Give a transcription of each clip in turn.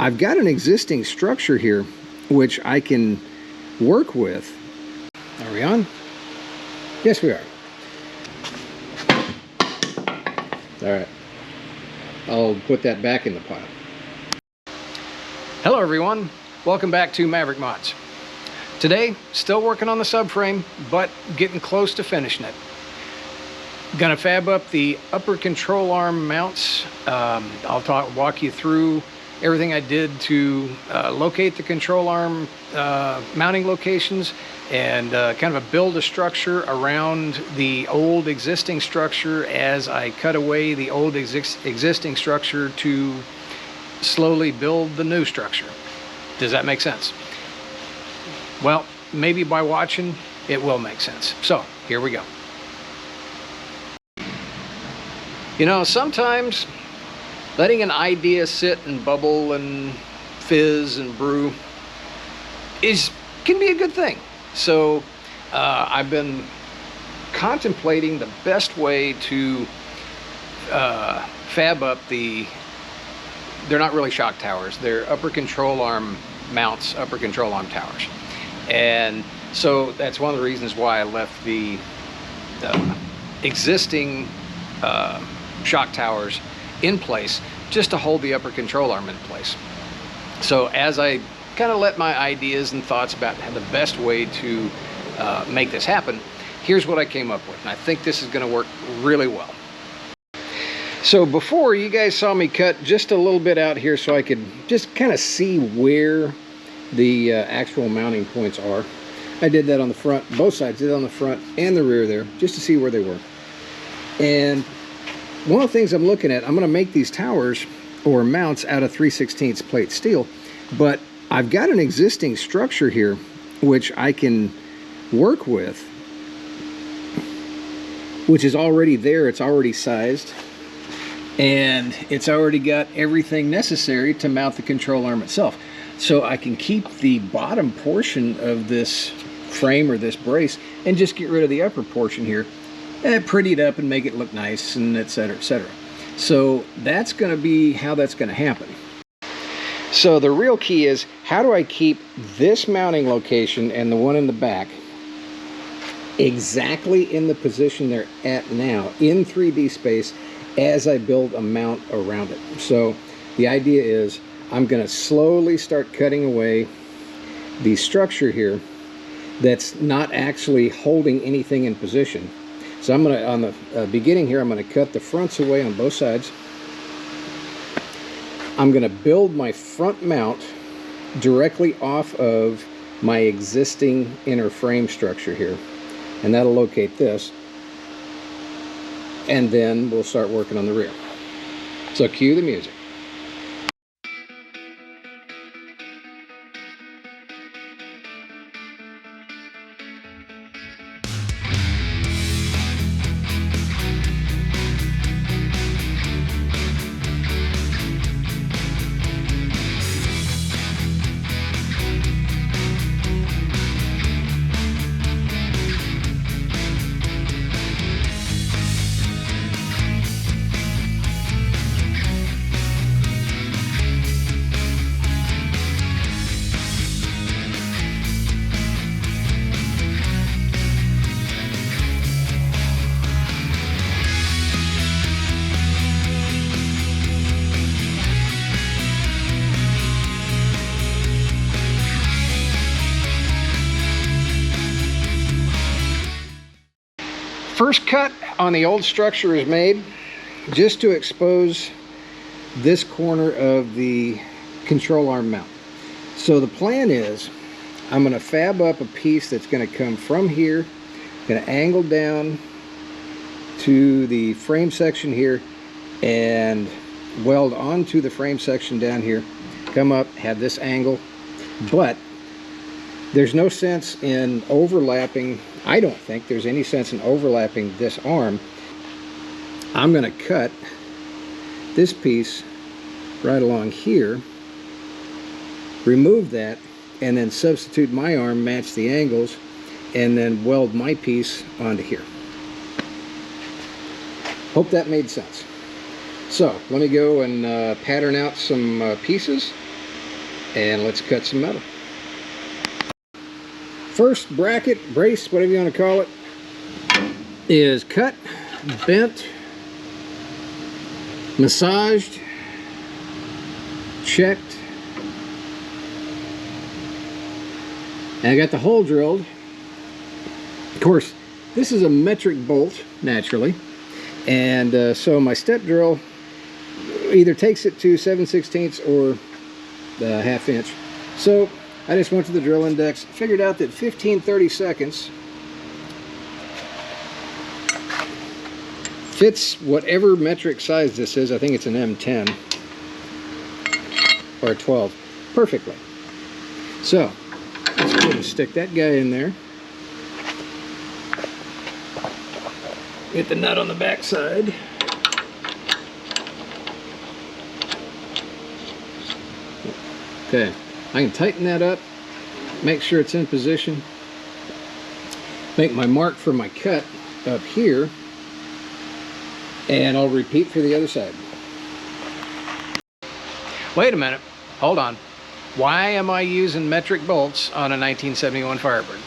I've got an existing structure here which I can work with. Are we on? Yes, we are. All right. I'll put that back in the pile. Hello everyone. Welcome back to Maverick Mods. Today, still working on the subframe, but getting close to finishing it. Gonna fab up the upper control arm mounts. I'll walk you through everything I did to locate the control arm mounting locations and kind of build a structure around the old existing structure as I cut away the old existing structure to slowly build the new structure. Does that make sense? Well, maybe by watching it will make sense. So here we go. You know, sometimes letting an idea sit and bubble and fizz and brew can be a good thing. So I've been contemplating the best way to fab up they're not really shock towers, they're upper control arm mounts, upper control arm towers. And so that's one of the reasons why I left the existing shock towers in place, just to hold the upper control arm in place. So as I kind of let my ideas and thoughts about the best way to make this happen, here's what I came up with, and I think this is going to work really well. So before, you guys saw me cut just a little bit out here so I could just kind of see where the actual mounting points are. I did that on the front, both sides, did it on the front and the rear there, just to see where they were. And one of the things I'm looking at, I'm going to make these towers or mounts out of 3/16 plate steel, but I've got an existing structure here which I can work with, which is already there. It's already sized, and it's already got everything necessary to mount the control arm itself. So I can keep the bottom portion of this frame or this brace and just get rid of the upper portion here and pretty it up and make it look nice, and etc., etc. So that's going to be how that's going to happen. So the real key is, how do I keep this mounting location and the one in the back exactly in the position they're at now in 3D space as I build a mount around it? So the idea is, I'm going to slowly start cutting away the structure here that's not actually holding anything in position. So I'm going to, on the beginning here, I'm going to cut the fronts away on both sides. I'm going to build my front mount directly off of my existing inner frame structure here, and that'll locate this, and then we'll start working on the rear. So cue the music. First cut on the old structure is made just to expose this corner of the control arm mount. So the plan is, I'm going to fab up a piece that's going to come from here, going to angle down to the frame section here and weld onto the frame section down here, come up, have this angle, but there's no sense in overlapping. I don't think there's any sense in overlapping this arm. I'm going to cut this piece right along here, remove that, and then substitute my arm, match the angles, and then weld my piece onto here. Hope that made sense. So let me go and pattern out some pieces, and let's cut some metal. First bracket, brace, whatever you want to call it, is cut, bent, massaged, checked, and I got the hole drilled. Of course, this is a metric bolt, naturally, and so my step drill either takes it to 7/16 or the 1/2 inch. So I just went to the drill index, figured out that 15-30 seconds fits whatever metric size this is. I think it's an M10 or a 12 perfectly. So let's go ahead and stick that guy in there. Get the nut on the back side. Okay, I can tighten that up, make sure it's in position, make my mark for my cut up here, and I'll repeat for the other side. Wait a minute, hold on. Why am I using metric bolts on a 1971 Firebird?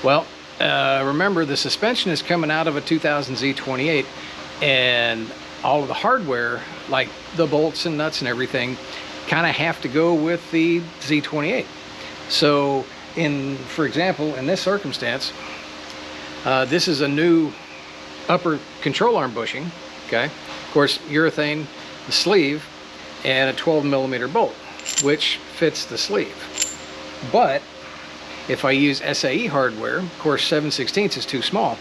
Well, remember, the suspension is coming out of a 2000 Z28, and all of the hardware, like the bolts and nuts and everything, kind of have to go with the Z28. So for example, in this circumstance, this is a new upper control arm bushing, okay? Of course, urethane, the sleeve, and a 12mm bolt, which fits the sleeve. But if I use SAE hardware, of course 7/16 is too small.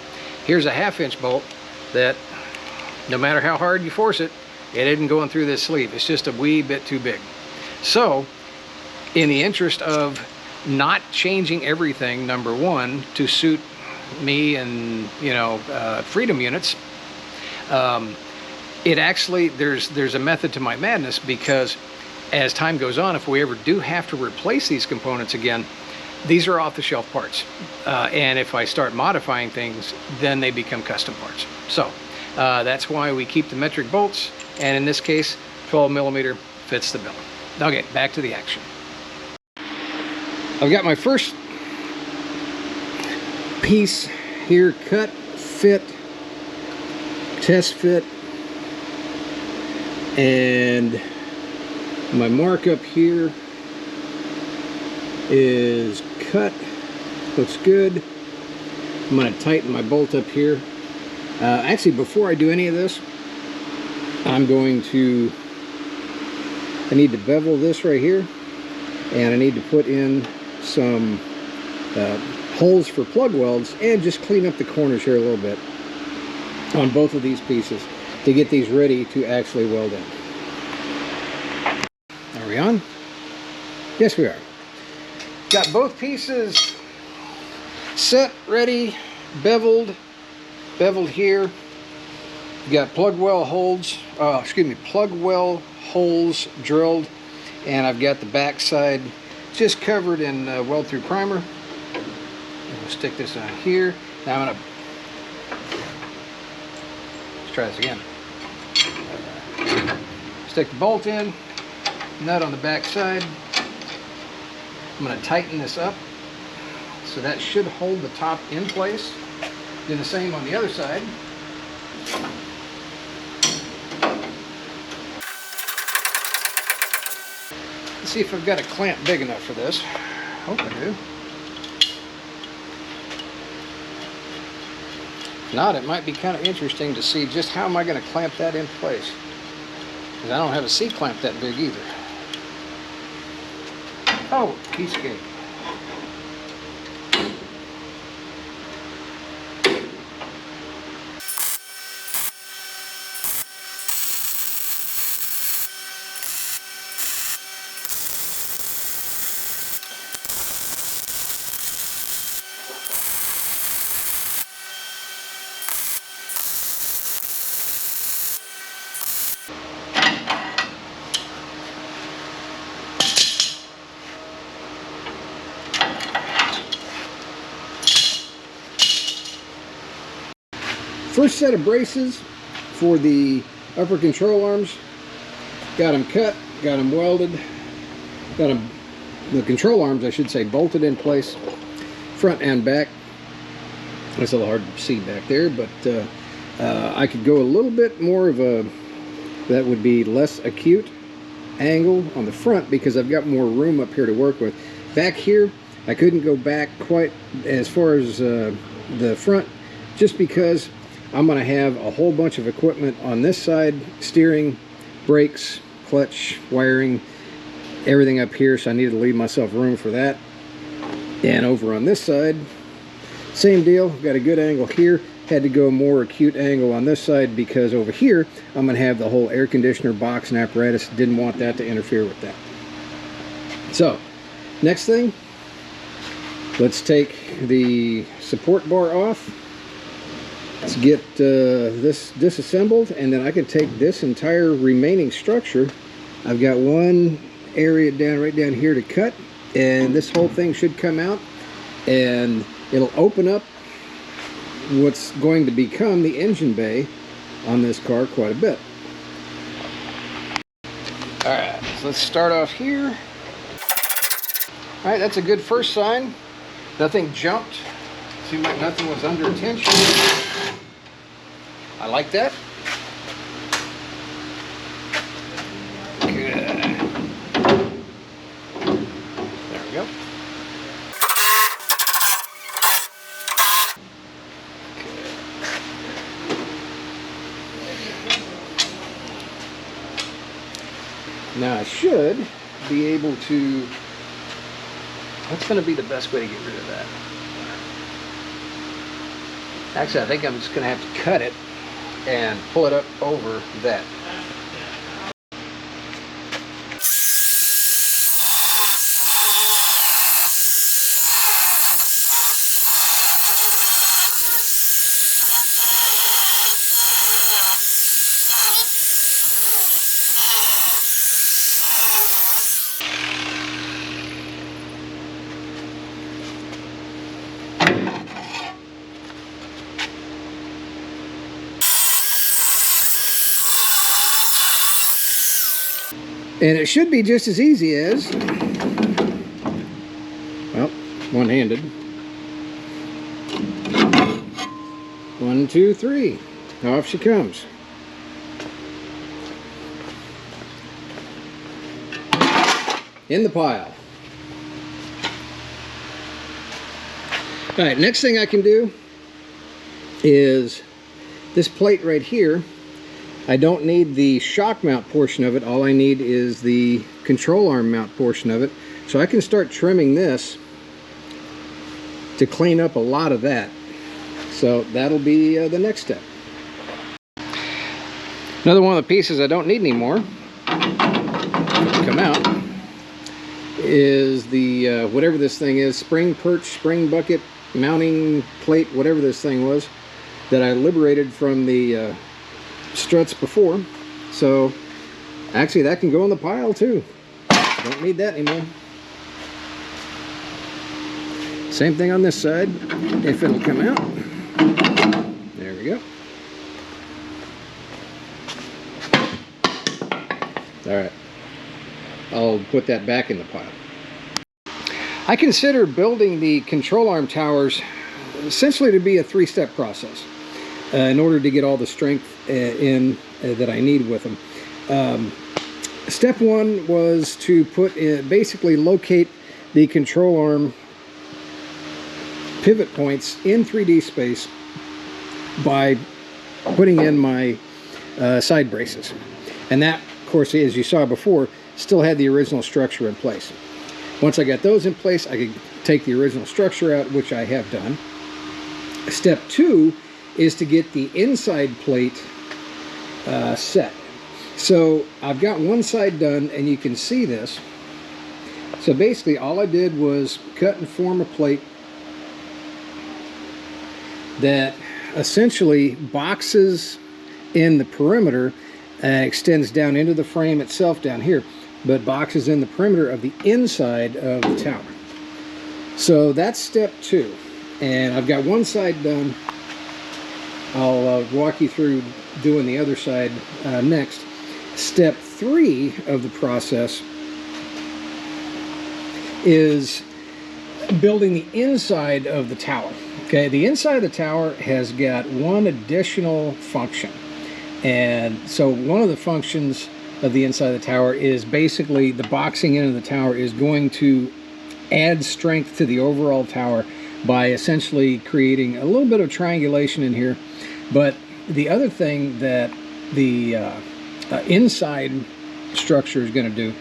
Here's a 1/2 inch bolt that, no matter how hard you force it, it isn't going through this sleeve. It's just a wee bit too big. So, in the interest of not changing everything, number one, to suit me and, you know, freedom units, it actually, there's a method to my madness, because as time goes on, if we ever do have to replace these components again, these are off-the-shelf parts. And if I start modifying things, then they become custom parts. So, that's why we keep the metric bolts, and in this case, 12mm fits the bill. Okay, back to the action. I've got my first piece here cut, fit, test fit, and my mark up here is cut, looks good. I'm going to tighten my bolt up here. Actually, before I do any of this, I need to bevel this right here, and I need to put in some holes for plug welds, and just clean up the corners here a little bit on both of these pieces to get these ready to actually weld in. Are we on? Yes, we are. Got both pieces set, ready, beveled here. Got plug well holes, plug well holes drilled, and I've got the back side just covered in weld through primer. We'll stick this on here. Now I'm gonna, let's try this again. Stick the bolt in, nut on the back side. I'm going to tighten this up, so that should hold the top in place. Do the same on the other side. Let's see if I've got a clamp big enough for this. Hope I do. If not, it might be kind of interesting to see just how am I going to clamp that in place, because I don't have a C-clamp that big either. Oh, piece of cake. First set of braces for the upper control arms. Got them cut, got them welded, got them the control arms, I should say, bolted in place, front and back. It's a little hard to see back there, but I could go a little bit more of a, that would be less acute angle on the front because I've got more room up here to work with. Back here, I couldn't go back quite as far as the front, just because I'm going to have a whole bunch of equipment on this side, steering, brakes, clutch, wiring, everything up here, so I needed to leave myself room for that. And over on this side, same deal, got a good angle here. Had to go more acute angle on this side because over here I'm going to have the whole air conditioner box and apparatus. Didn't want that to interfere with that. So next thing, let's take the support bar off. Let's get this disassembled, and then I can take this entire remaining structure. I've got one area right down here to cut, and this whole thing should come out, and it'll open up what's going to become the engine bay on this car quite a bit. Alright, so let's start off here. Alright, that's a good first sign. Nothing jumped. Seemed like nothing was under tension. I like that. Good. There we go. Now I should be able to, what's going to be the best way to get rid of that? Actually, I think I'm just going to have to cut it and pull it up over that. And it should be just as easy as, well, one-handed. 1, 2, 3. Off she comes. In the pile. All right, next thing I can do is this plate right here. I don't need the shock mount portion of it. All I need is the control arm mount portion of it. So I can start trimming this to clean up a lot of that. So that'll be the next step. Another one of the pieces I don't need anymore, come out, is the whatever this thing is, spring perch, spring bucket, mounting plate, whatever this thing was, that I liberated from the struts before. So actually that can go in the pile too. Don't need that anymore. Same thing on this side, if it'll come out. There we go. Alright, I'll put that back in the pile. I consider building the control arm towers essentially to be a three-step process in order to get all the strength in that I need with them. Step one was to basically locate the control arm pivot points in 3D space by putting in my side braces. And that, of course, as you saw before, still had the original structure in place. Once I got those in place, I could take the original structure out, which I have done. Step two is to get the inside plate set. So I've got one side done, and you can see this. So basically all I did was cut and form a plate that essentially boxes in the perimeter, extends down into the frame itself down here, but boxes in the perimeter of the inside of the tower. So that's step two, and I've got one side done. I'll walk you through doing the other side next. Step three of the process is building the inside of the tower. Okay, the inside of the tower has got one additional function. And so one of the functions of the inside of the tower is basically the boxing in of the tower is going to add strength to the overall tower by essentially creating a little bit of triangulation in here. But the other thing that the inside structure is going to do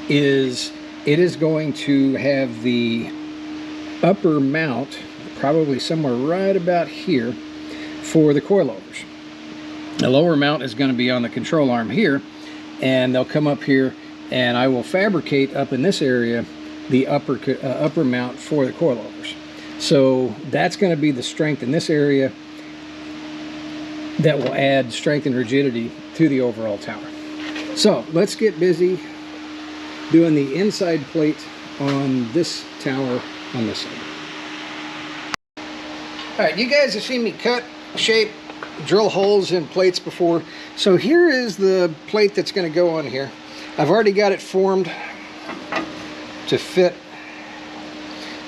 is it is going to have the upper mount probably somewhere right about here for the coilovers. The lower mount is going to be on the control arm here, and they'll come up here, and I will fabricate up in this area the upper mount for the coilovers. So that's going to be the strength in this area that will add strength and rigidity to the overall tower. So let's get busy doing the inside plate on this tower on this side. All right, you guys have seen me cut, shape, drill holes in plates before. So here is the plate that's going to go on here. I've already got it formed to fit.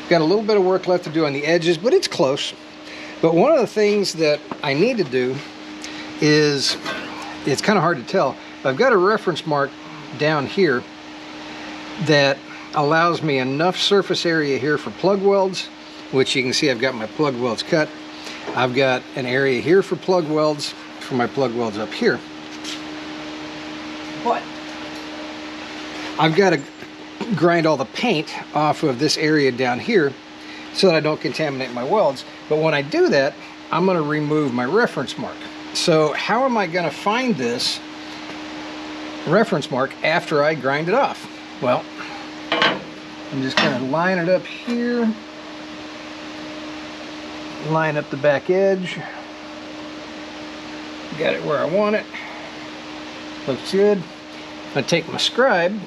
Got a little bit of work left to do on the edges, but it's close. But one of the things that I need to do is, it's kind of hard to tell, but I've got a reference mark down here that allows me enough surface area here for plug welds, which you can see I've got my plug welds cut. I've got an area here for plug welds, for my plug welds up here. But I've got to grind all the paint off of this area down here so that I don't contaminate my welds. But when I do that, I'm going to remove my reference mark. So how am I going to find this reference mark after I grind it off? Well, I'm just going to line it up here, line up the back edge, got it where I want it, looks good. I'm going to take my scribe,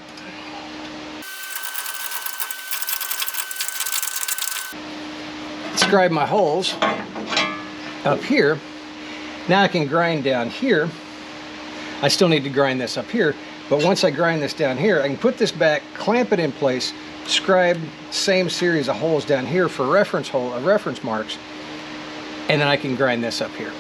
scribe my holes up here. Now I can grind down here. I still need to grind this up here, but once I grind this down here, I can put this back, clamp it in place, scribe same series of holes down here for reference marks, and then I can grind this up here.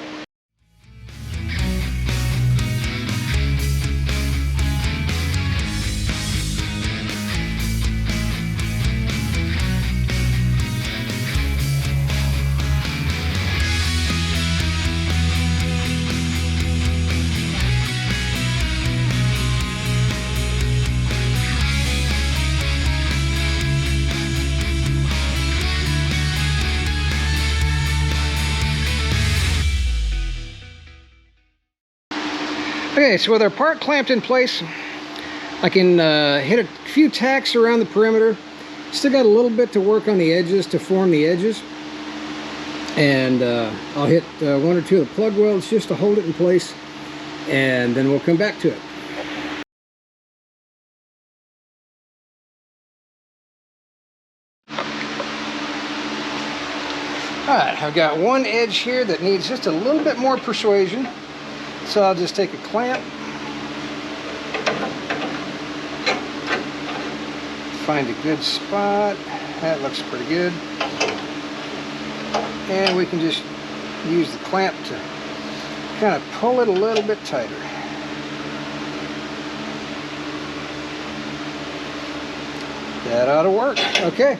Okay, so with our part clamped in place, I can hit a few tacks around the perimeter. Still got a little bit to work on the edges to form the edges. And I'll hit one or two of the plug welds just to hold it in place, and then we'll come back to it. Alright, I've got one edge here that needs just a little bit more persuasion. So I'll just take a clamp, find a good spot. That looks pretty good. And we can just use the clamp to kind of pull it a little bit tighter. That ought to work. Okay.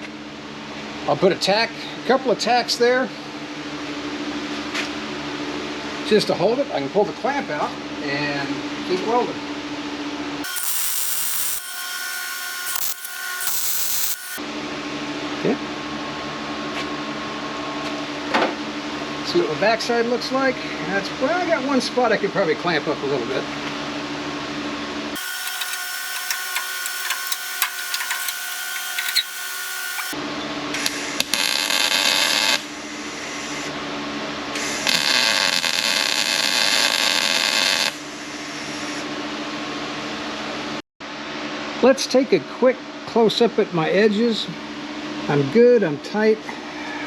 I'll put a couple of tacks there just to hold it. I can pull the clamp out and keep welding. Okay. See what the backside looks like. Well, I got one spot I could probably clamp up a little bit. Let's take a quick close-up at my edges. I'm good, I'm tight,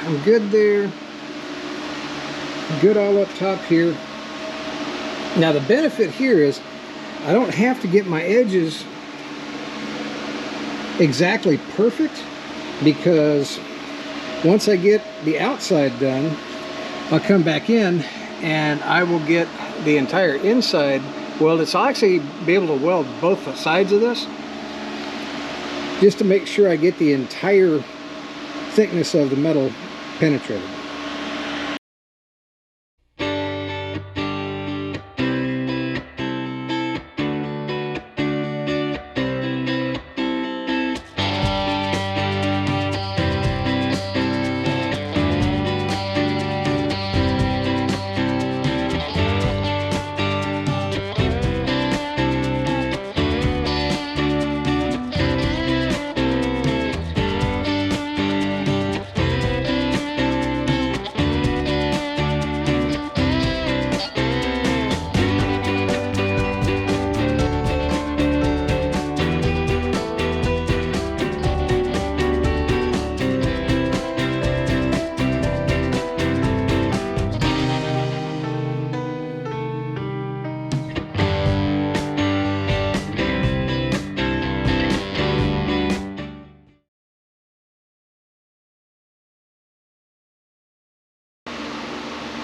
I'm good there. Good all up top here. Now the benefit here is I don't have to get my edges exactly perfect, because once I get the outside done, I'll come back in and I will get the entire inside welded. So I'll actually be able to weld both sides of this, just to make sure I get the entire thickness of the metal penetrated.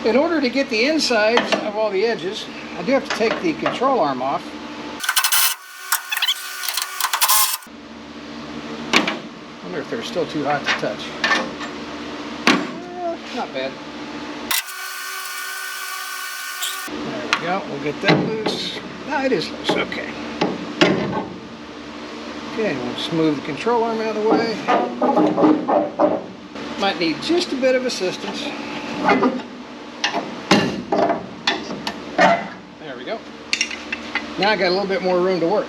In order to get the insides of all the edges, I do have to take the control arm off. I wonder if they're still too hot to touch. Not bad. There we go. We'll get that loose. No, it is loose. Okay. Okay, we'll just move the control arm out of the way. Might need just a bit of assistance. There we go. Now I got a little bit more room to work.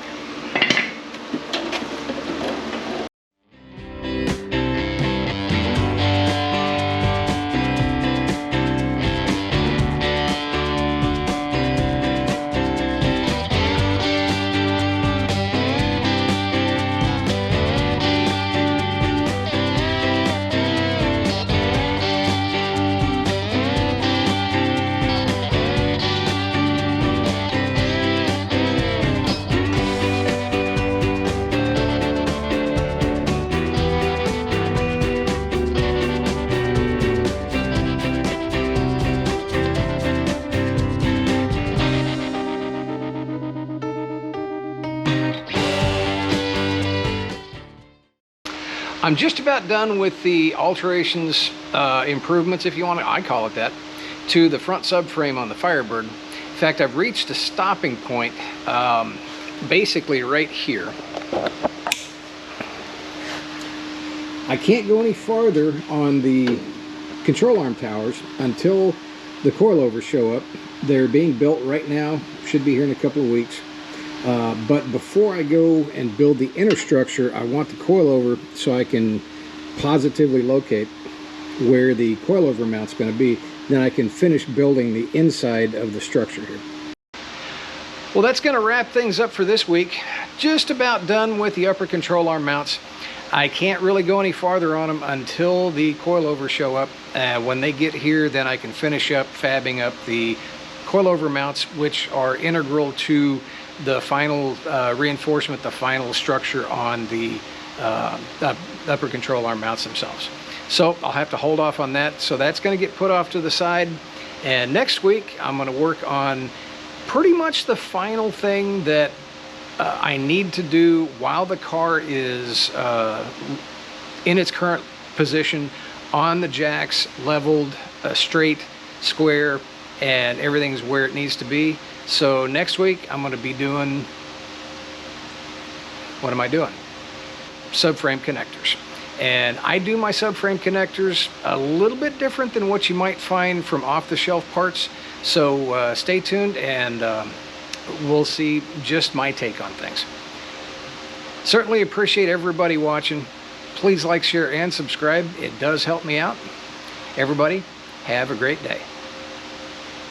I'm just about done with the alterations, improvements, if you want to, I call it that, to the front subframe on the Firebird. In fact, I've reached a stopping point, basically right here. I can't go any farther on the control arm towers until the coilovers show up. They're being built right now, should be here in a couple of weeks. But before I go and build the inner structure, I want the coilover so I can positively locate where the coilover mount's going to be. Then I can finish building the inside of the structure here. Well, that's going to wrap things up for this week. Just about done with the upper control arm mounts. I can't really go any farther on them until the coilovers show up. When they get here, then I can finish up fabbing up the coilover mounts, which are integral to the final reinforcement, the final structure on the upper control arm mounts themselves. So I'll have to hold off on that. So that's going to get put off to the side. And next week, I'm going to work on pretty much the final thing that I need to do while the car is in its current position, on the jacks, leveled, straight, square, and everything's where it needs to be. So next week I'm going to be doing, what am I doing? Subframe connectors. And I do my subframe connectors a little bit different than what you might find from off-the-shelf parts. So stay tuned, and we'll see just my take on things. Certainly appreciate everybody watching. Please like, share, and subscribe. It does help me out. Everybody, have a great day.